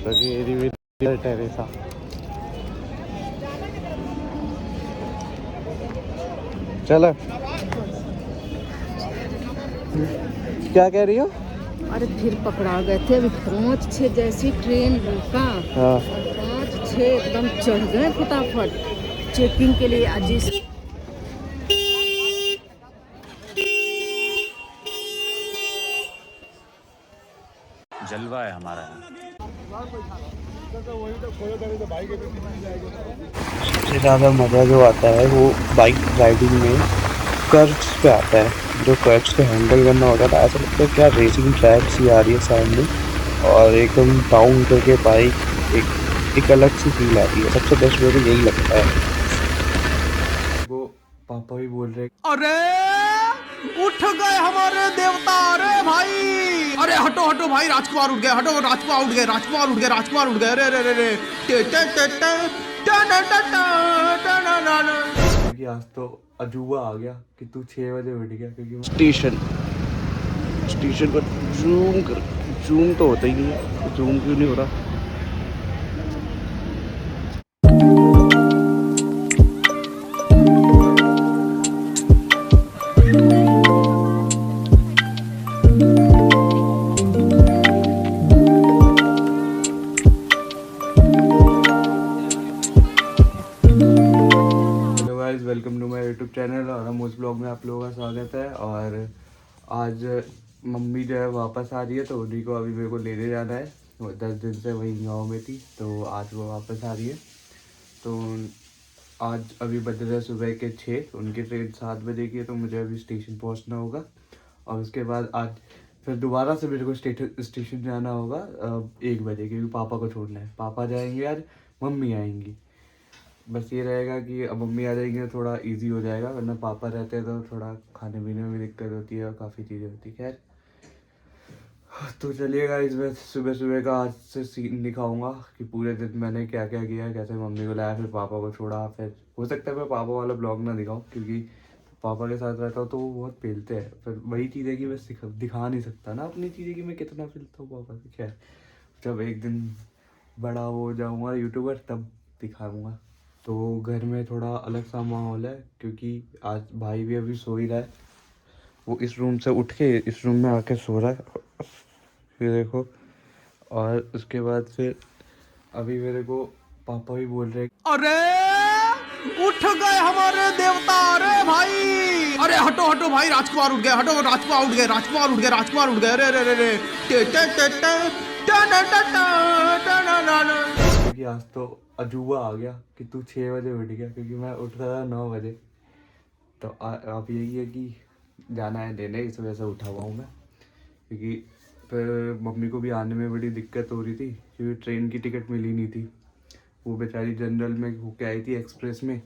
Teresa. चलो, क्या कह रही हो? अरे फिर पकड़ा गए थे। अभी 5-6 जैसी ट्रेन रुका, हाँ। 5-6 एकदम चढ़ गए फटाफट चेकिंग के लिए। आज जलवा है हमारा। सबसे ज़्यादा मज़ा जो आता है वो बाइक राइडिंग में कर्व्स पे आता है। जो कर्व्स को हैंडल करना होता था, ऐसा लगता है क्या रेसिंग ट्रैक सी आ रही है सामने, और एकदम डाउन करके बाइक एक अलग सी फील आती है। सबसे बेस्ट मुझे यही लगता है। वो पापा भी बोल रहे अरे उठ गए हमारे देवता। अरे भाई, अरे हटो हटो भाई, राजकुमार उठ गए। हटो, राजकुमार उठ गए, राजकुमार उठ गए, राजकुमार उठ गए। अरे अरे अरे कि आज तो अजूबा आ गया कि तू 6 बजे उठ गया, क्योंकि स्टेशन पर जूम तो होता ही नहीं है। जूम क्यों नहीं हो रहा? Welcome to my YouTube channel और हम उस ब्लॉग में आप लोगों का स्वागत है। और आज मम्मी जो है वापस आ रही है, तो उन्हीं को अभी मेरे को लेने जाना है। वो 10 दिन से वही गांव में थी, तो आज वो वापस आ रही है। तो आज अभी बज रहे सुबह के 6, उनकी ट्रेन 7 बजे की है, तो मुझे अभी स्टेशन पहुंचना होगा। और उसके बाद आज फिर दोबारा से मेरे को स्टेशन जाना होगा 1 बजे, क्योंकि पापा को छोड़ना है। पापा जाएंगे आज, मम्मी आएंगी। बस ये रहेगा कि अब मम्मी आ जाएंगी तो थोड़ा इजी हो जाएगा, वरना पापा रहते हैं तो थोड़ा खाने पीने में भी दिक्कत होती है और काफ़ी चीज़ें होती है। खैर, तो चलिएगा, इस बार सुबह सुबह का आज से सीन दिखाऊंगा कि पूरे दिन मैंने क्या क्या किया, कैसे मम्मी को लाया, फिर पापा को छोड़ा। फिर हो सकता है मैं पापा वाला ब्लॉग ना दिखाऊँ, क्योंकि पापा के साथ रहता हूँ तो वो बहुत पेलते हैं। फिर वही चीज़ है कि मैं दिखा नहीं सकता ना अपनी चीज़ें कि मैं कितना पेलता हूँ पापा से। खैर, जब एक दिन बड़ा हो जाऊँगा यूट्यूबर तब दिखाऊँगा। तो घर में थोड़ा अलग सा माहौल है, क्योंकि आज भाई भी अभी सो ही रहा है। वो इस रूम से उठ के इस रूम में आके सो रहा है, फिर देखो। और उसके बाद फिर अभी मेरे को पापा भी बोल रहे अरे उठ गए हमारे देवता। अरे भाई, अरे हटो हटो भाई, राजकुमार उठ गए। हटो, राजकुमार उठ गए, राजकुमार उठ गए, राजकुमार उठ गए। अरे अरे अरे कि आज तो अजूबा आ गया कि तू 6 बजे उठ गया, क्योंकि मैं उठता था 9 बजे। तो अब यही है कि जाना है लेने, इस वजह से उठा हुआ हूँ मैं। क्योंकि फिर मम्मी को भी आने में बड़ी दिक्कत हो रही थी, क्योंकि ट्रेन की टिकट मिली नहीं थी। वो बेचारी जनरल में होके आई थी, एक्सप्रेस में,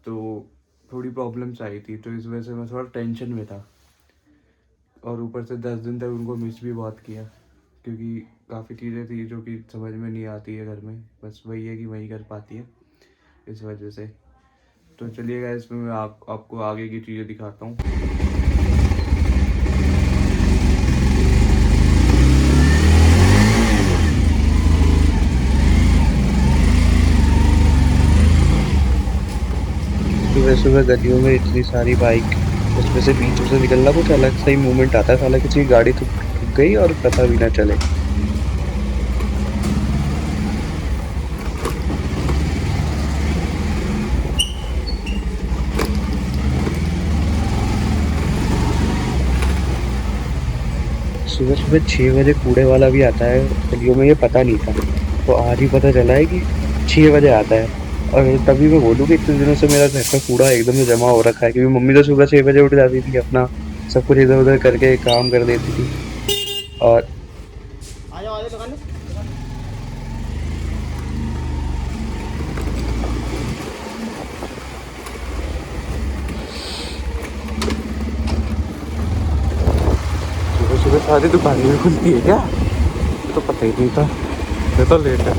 तो थोड़ी प्रॉब्लम्स आई थी। तो इस वजह से मैं थोड़ा टेंशन में था, और ऊपर से 10 दिन तक उनको मिस भी बहुत किया, क्योंकि काफ़ी चीज़ें थी जो कि समझ में नहीं आती है घर में। बस वही है कि वही कर पाती है, इस वजह से। तो चलिएगा, इसमें मैं आपको आगे की चीज़ें दिखाता हूँ। सुबह सुबह गलियों में इतनी सारी बाइक, उसमें से बीचों से निकलना कुछ अलग सा ही मूवमेंट आता है। साला किसी की गाड़ी तो रुक गई और पता भी ना चले। सुबह सुबह 6 बजे कूड़े वाला भी आता है गलियों में, ये पता नहीं था। तो आज ही पता चला है कि 6 बजे आता है। और तभी मैं बोलूँ कि इतने दिनों से मेरा घर का कूड़ा एकदम से जमा हो रखा है, क्योंकि मम्मी तो सुबह 6 बजे उठ जाती थी, अपना सब कुछ इधर उधर करके काम कर देती थी। और सुबह सुबह सारी दुकानें भी खुलती है क्या? ये तो पता ही नहीं था। ये तो लेट है।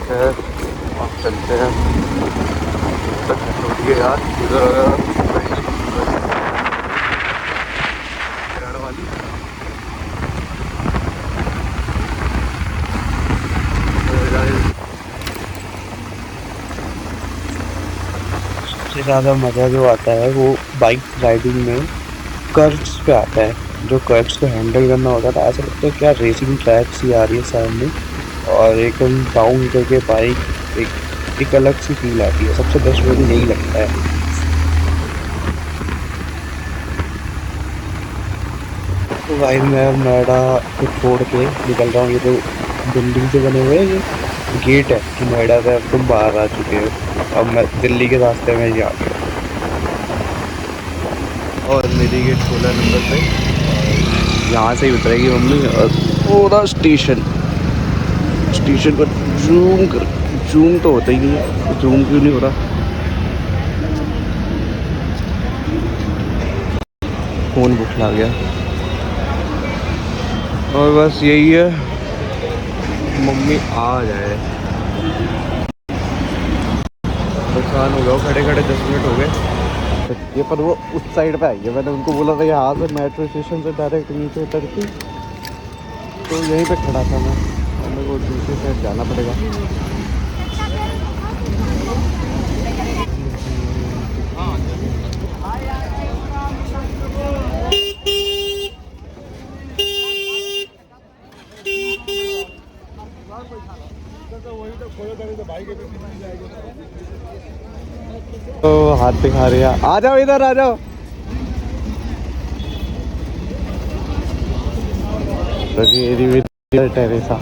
खैर, आप चलते हैं। तक छोड़िए यार, वाली ज़्यादा मज़ा जो आता है वो बाइक राइडिंग में कर्व्स पे आता है। जो कर्व्स को हैंडल करना होता था, ऐसा लगता है क्या रेसिंग ट्रैक्स ही आ रही है सामने, और एकदम डाउन करके बाइक एक अलग सी फील आती है। सबसे बेस्ट मुझे यही लगता है। तो भाई मैं नोएडा को छोड़ के निकल रहा हूँ। ये तो बिल्डिंग से बने हुए ये गेट है कि नोएडा से अब तुम बाहर आ चुके हो। अब मैं दिल्ली के रास्ते में जा रहा हूँ और मेरी गेट 16 नंबर पे। यहाँ से ही उतरेगी मम्मी और पूरा स्टेशन पर जूम तो होता ही नहीं है। जूम क्यों नहीं हो रहा? फ़ोन बुखला गया। और बस यही है, मम्मी आ जाए। परेशान हो गया खड़े खड़े, 10 मिनट हो गए। ये पर वो उस साइड पे आई है। मैंने उनको बोला था यहाँ से मेट्रो स्टेशन से डायरेक्ट नीचे उतरती, तो यहीं पे खड़ा था मैं। मेरे को दूसरी साइड जाना पड़ेगा। तो हाथ दिखा रही है, आ जाओ इधर आ जाओ। टेरेसा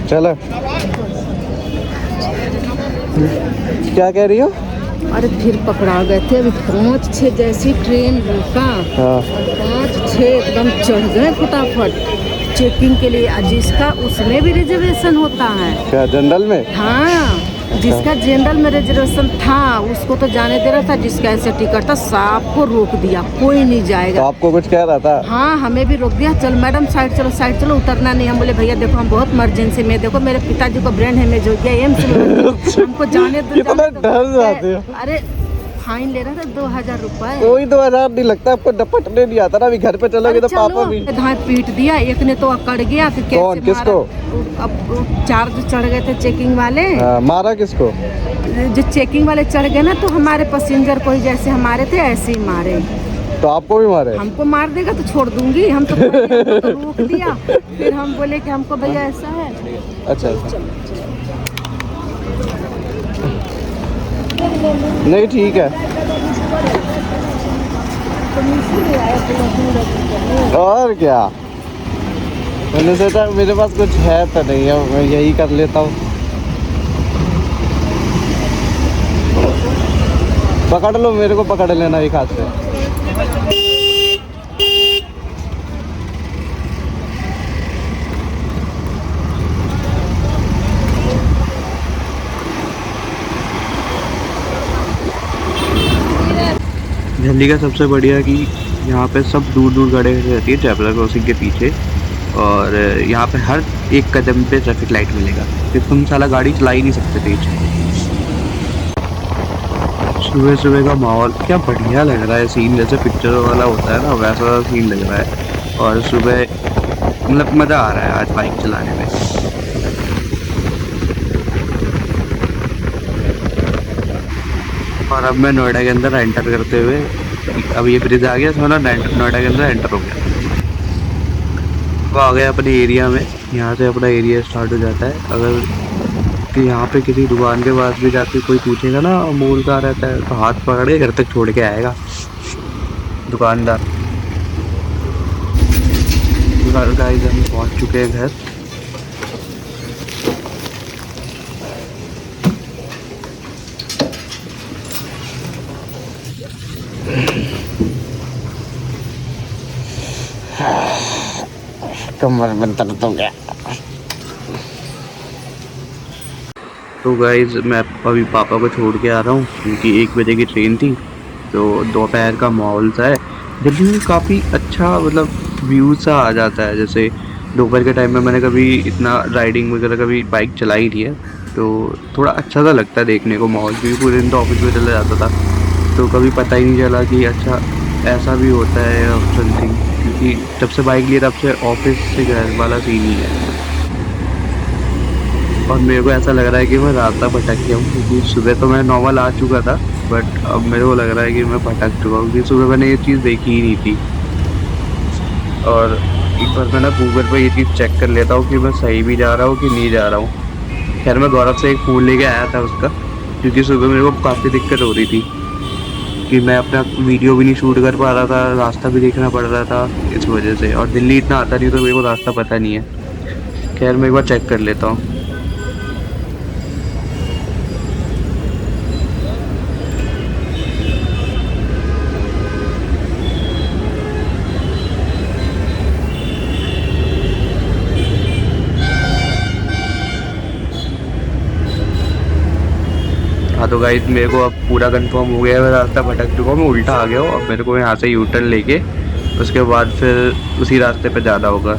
चलो, क्या कह रही हो? अरे फिर पकड़ा गए थे। अभी 5-6 जैसी ट्रेन रुका, हाँ 5-6 एकदम चढ़ गए फटाफट चेकिंग के लिए। जिसका उसमें भी रिजर्वेशन होता है। क्या जनरल में? हाँ, जिसका जनरल में रिजर्वेशन था उसको तो जाने दे रहा था। जिसका ऐसे टिकट था सबको रोक दिया, कोई नहीं तो जाएगा। आपको कुछ कह रहा था? हाँ, हमें भी रोक दिया। चल मैडम साइड चलो, उतरना नहीं। हम बोले भैया देखो हम बहुत इमरजेंसी में, देखो मेरे पिताजी को ब्रेन हेमेज हो गया, एम्स में, हमको जाने दो। कितना डर जाते हो। अरे फाइन ले रहा था 2000 रुपए। कोई 2000 नहीं लगता आपको, डपटने नहीं आता ना। अभी घर पे चलोगे तो पापा भी धाय पीट दिया। एक ने तो अकड़ गया कि कौन? किसको? अब 4 जो चढ़ गए थे चेकिंग वाले। मारा किसको? जो चेकिंग वाले चढ़ गए ना, तो हमारे पैसेंजर को ही जैसे हमारे थे ऐसे ही मारे। तो आपको भी मारे? हमको मार देगा तो छोड़ दूंगी। हम तो रोक दिया। फिर हम बोले कि हमको भैया ऐसा है। अच्छा नहीं ठीक है। और क्या, मैंने सोचा मेरे पास कुछ है तो नहीं है, मैं यही कर लेता हूँ। पकड़ लो, मेरे को पकड़ लेना एक हाथ से। दिल्ली का सबसे बढ़िया कि यहाँ पे सब दूर दूर गाड़ी रहती है ट्रैवलर क्रॉसिंग के पीछे, और यहाँ पे हर एक कदम पे ट्रैफिक लाइट मिलेगा, कि तुम साला गाड़ी चला ही नहीं सकते तेज। सुबह सुबह का माहौल क्या बढ़िया लग रहा है, सीन जैसे पिक्चर वाला होता है ना वैसा सीन लग रहा है। और सुबह मतलब मज़ा आ रहा है आज बाइक चलाने में। और अब मैं नोएडा के अंदर एंटर करते हुए, अब ये ब्रिज आ गया, समझ नोएडा के अंदर एंटर हो गया। वो आ गया अपने एरिया में। यहाँ से अपना एरिया स्टार्ट हो जाता है। अगर कि यहाँ पे किसी दुकान के पास भी जाके कोई पूछेगा ना अमूल का रहता है, तो हाथ पकड़ के घर तक छोड़ के आएगा दुकानदार। गाइस हम पहुँच चुके हैं घर। कमर में दर्द हो गया। तो गाइज मैं अभी पापा को छोड़ के आ रहा हूँ, क्योंकि 1 बजे की ट्रेन थी। तो दोपहर का माहौल सा है दिल्ली में, काफ़ी अच्छा मतलब व्यू सा आ जाता है। जैसे दोपहर के टाइम में मैंने कभी इतना राइडिंग वगैरह कभी बाइक चलाई नहीं है, तो थोड़ा अच्छा सा लगता है देखने को माहौल, क्योंकि पूरे दिन तो ऑफिस में चला जाता था, तो कभी पता ही नहीं चला कि अच्छा ऐसा भी होता है या समथिंग। क्योंकि जब से बाइक लिया तब से ऑफिस से घर वाला सीन ही है। और मेरे को ऐसा लग रहा है कि मैं रास्ता भटक गया हूँ, क्योंकि सुबह तो मैं नॉर्मल आ चुका था, बट अब मेरे को लग रहा है कि मैं भटक चुका हूँ, क्योंकि सुबह मैंने ये चीज़ देखी ही नहीं थी। और एक बार मैं ना गूगल पर ये चीज़ चेक कर लेता हूँ कि मैं सही भी जा रहा हूँ कि नहीं जा रहा हूँ। खैर मैं गौरव से एक फ़ोन लेके आया था उसका, क्योंकि सुबह मेरे को काफ़ी दिक्कत हो रही थी कि मैं अपना वीडियो भी नहीं शूट कर पा रहा था, रास्ता भी देखना पड़ रहा था इस वजह से। और दिल्ली इतना आता नहीं तो मेरे को रास्ता पता नहीं है। खैर मैं एक बार चेक कर लेता हूँ। हाँ तो गाइस मेरे को अब पूरा कंफर्म हो गया है, मैं रास्ता भटक चुका हूँ, मैं उल्टा आ गया हूँ। अब मेरे को यहाँ से यू टर्न लेके उसके बाद फिर उसी रास्ते पे जाना होगा।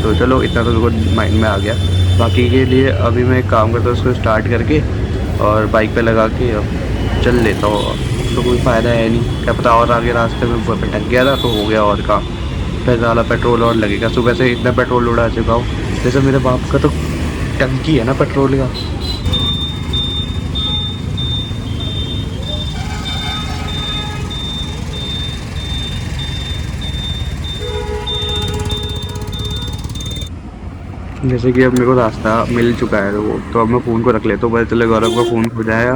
तो चलो इतना तो मेरे को माइंड में आ गया। बाकी के लिए अभी मैं एक काम करता हूँ, उसको स्टार्ट करके और बाइक पे लगा के अब चल लेता हूँ। तो कोई फ़ायदा है नहीं, क्या पता और आगे रास्ते में भटक गया था तो हो गया और काम, फिर ज़्यादा पेट्रोल और लगेगा। सुबह से इतना पेट्रोल उड़ा चुका हूँ, जैसे मेरे बाप का तो टंकी है ना पेट्रोल का। जैसे कि अब मेरे को रास्ता मिल चुका है तो अब मैं फ़ोन को रख लेता हूँ, पता चले गौरव का फ़ोन खो जाएगा।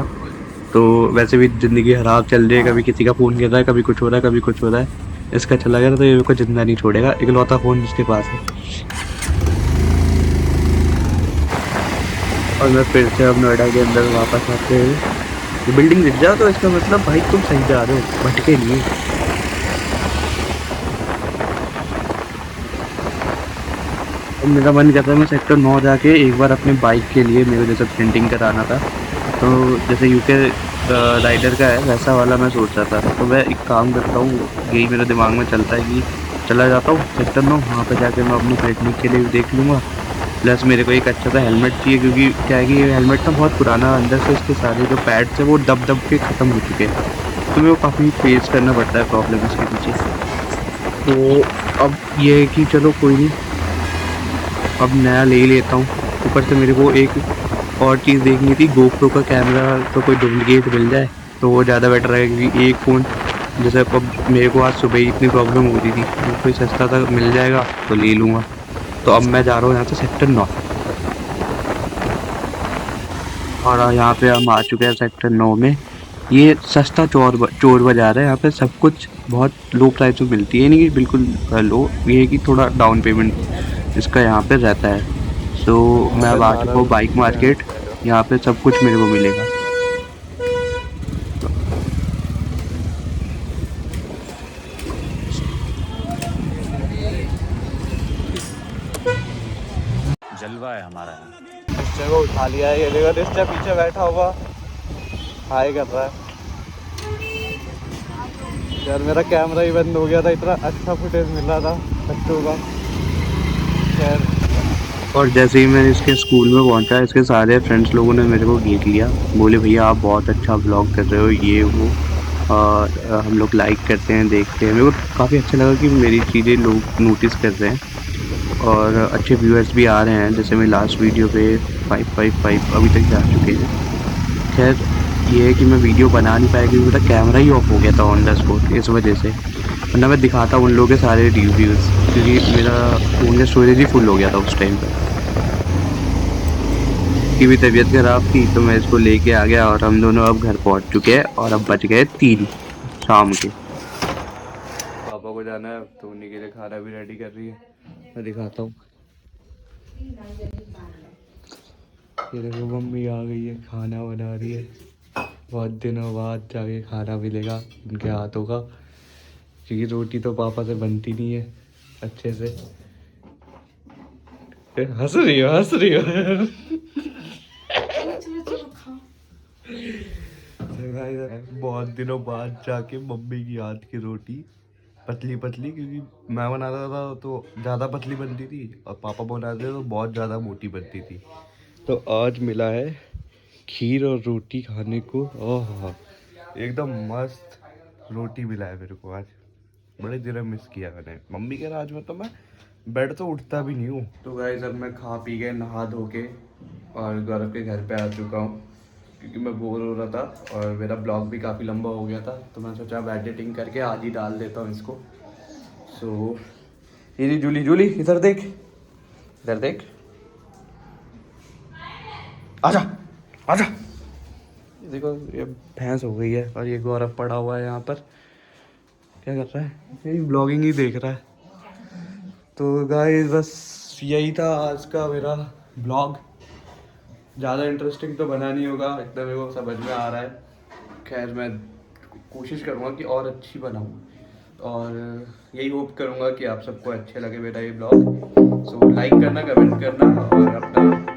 तो वैसे भी ज़िंदगी ख़राब चल रही है, कभी किसी का फ़ोन गिर रहा है, कभी कुछ हो रहा है, कभी कुछ हो रहा है। इसका चला गया तो ये मेरे को ज़िंदा नहीं छोड़ेगा, इकलौता फ़ोन जिसके पास है। और मैं फिर से अब नोएडा के अंदर वापस आते हुए बिल्डिंग दिख जाओ तो इसका मतलब भाई तुम सही जा रहे हो, भटके नहीं। अब मेरा मन करता है मैं सेक्टर 9 जाके एक बार अपनी बाइक के लिए, मेरे जैसे प्रिंटिंग कराना था, तो जैसे यूके राइडर का है वैसा वाला मैं सोच रहा था। तो मैं एक काम करता हूँ, यही मेरे दिमाग में चलता है कि चला जाता हूँ सेक्टर 9, वहाँ पर जाके मैं अपनी प्रिंटिंग के लिए भी देख लूँगा। प्लस मेरे को एक अच्छा सा हेलमेट चाहिए, क्योंकि क्या है कि ये हेलमेट ना बहुत पुराना, अंदर से इसके सारे जो पैड्स हैं वो दब दब के ख़त्म हो चुके हैं, तो मेरे को काफ़ी फेस करना पड़ता है प्रॉब्लम इसके पीछे। तो अब ये है कि चलो कोई नहीं, अब नया ले ही लेता हूँ। ऊपर से मेरे को एक और चीज़ देखनी थी, गोप्रो का कैमरा, तो कोई डुप्लीकेट मिल जाए तो वो ज़्यादा बेटर है, क्योंकि एक फ़ोन जैसे अब मेरे को आज सुबह ही इतनी प्रॉब्लम हो रही थी, तो कोई सस्ता सा मिल जाएगा तो ले लूँगा। तो अब मैं जा रहा हूँ यहाँ से सेक्टर 9, और यहाँ पे हम आ चुके हैं सेक्टर 9 में। ये सस्ता चोर बाज़ार है, यहाँ पे सब कुछ बहुत लो प्राइस में मिलती है, नहीं कि बिल्कुल लो, ये है कि थोड़ा डाउन पेमेंट इसका यहाँ पे रहता है। सो मैं अब आ चुका हूँ बाइक मार्केट, यहाँ पे सब कुछ मेरे को मिलेगा। जलवा है हमारा। रिश्ते को उठा लिया है, ये देखो रिश्ता पीछे बैठा हुआ हाय कर रहा है। यार मेरा कैमरा ही बंद हो गया था, इतना अच्छा फुटेज मिल रहा था बच्चों का। खैर, और जैसे ही मैं इसके स्कूल में पहुंचा, इसके सारे फ्रेंड्स लोगों ने मेरे को घेर लिया, बोले भैया आप बहुत अच्छा ब्लॉग कर रहे हो, ये वो, और हम लोग लाइक करते हैं, देखते हैं। मेरे को काफ़ी अच्छा लगा कि मेरी चीज़ें लोग नोटिस कर रहे हैं और अच्छे व्यूअर्स भी आ रहे हैं। जैसे मेरी लास्ट वीडियो पे 555 अभी तक जा चुके हैं। खैर ये है कि मैं वीडियो बना नहीं पाया क्योंकि मेरा कैमरा ही ऑफ हो गया था ऑन द स्पॉट, इस वजह से, वरना मैं दिखाता उन लोगों के सारे रिव्यूज़, क्योंकि मेरा फ़ोन का स्टोरेज ही फुल हो गया था उस टाइम पर। की भी तबीयत ख़राब थी तो मैं इसको लेके आ गया, और हम दोनों अब घर पहुंच चुके हैं, और अब बज गए 3 शाम के। पापा को जाना है तो उन्हीं के लिए खाना भी रेडी कर रही है, मैं दिखाता हूँ। ये देखो मम्मी आ गई है, खाना बना रही है, बहुत दिनों बाद जाके खाना मिलेगा उनके हाथों का, क्योंकि रोटी तो पापा से बनती नहीं है अच्छे से। हंस रही हो, हंस रही हो। बहुत दिनों बाद जाके मम्मी की हाथ की रोटी, पतली पतली, क्योंकि मैं बनाता था तो ज़्यादा पतली बनती थी और पापा बनाते थे तो बहुत ज़्यादा मोटी बनती थी। तो आज मिला है खीर और रोटी खाने को, ओह एकदम मस्त रोटी मिला है मेरे को आज। बड़े दिनों मिस किया मैंने मम्मी के राज में, तो मैं बेड तो उठता भी नहीं हूँ। तो गाइस अब मैं खा पी के नहा धो के और गौरव के घर पे आ चुका हूँ क्योंकि मैं बोर हो रहा था और मेरा ब्लॉग भी काफ़ी लंबा हो गया था, तो मैं सोचा अब एडिटिंग करके आज ही डाल देता हूँ इसको। सो ये जूली, जूली इधर देख, इधर देख, आजा आजा। देखो ये भैंस हो गई है और ये गौरव पड़ा हुआ है यहाँ पर, क्या कर रहा है? ये ब्लॉगिंग ही देख रहा है। तो गाइस बस यही था आज का मेरा ब्लॉग। ज़्यादा इंटरेस्टिंग तो बना नहीं होगा, एकदम मेरे को समझ में आ रहा है। खैर मैं कोशिश करूँगा कि और अच्छी बनाऊँ और यही होप करूँगा कि आप सबको अच्छे लगे मेरा ये ब्लॉग। सो लाइक करना, कमेंट करना और अपना